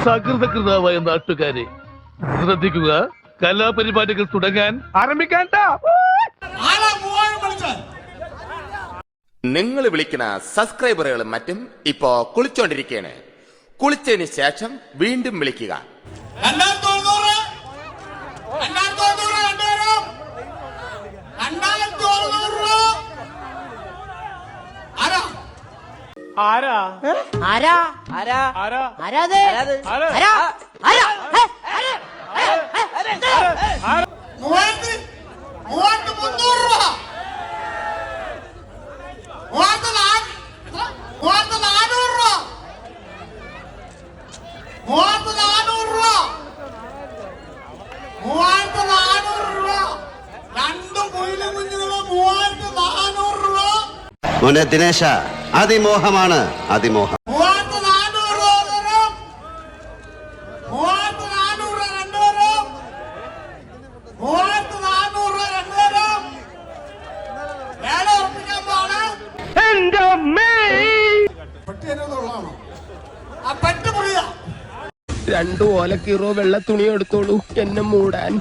സകൃതകൃതാവായ നാട്ടുകാരെ ശ്രദ്ധിക്കുക, കലാപരിപാടികൾ തുടങ്ങാൻ ആരംഭിക്കാൻ. നിങ്ങൾ വിളിക്കുന്ന സബ്സ്ക്രൈബറുകളും മറ്റും ഇപ്പോ കുളിച്ചോണ്ടിരിക്കുകയാണ്. കുളിച്ചതിന് ശേഷം വീണ്ടും വിളിക്കുക. ആരാ ആരാ ആരാ ആരാ ആരാത് ആരാ ആരാ ആരാ മോനെ ദിനേശ, അതിമോഹമാണ് അതിമോഹം. രണ്ടു ഓലക്കീറോ വെള്ള തുണി എടുത്തോളൂ എന്നെ മൂടാൻ.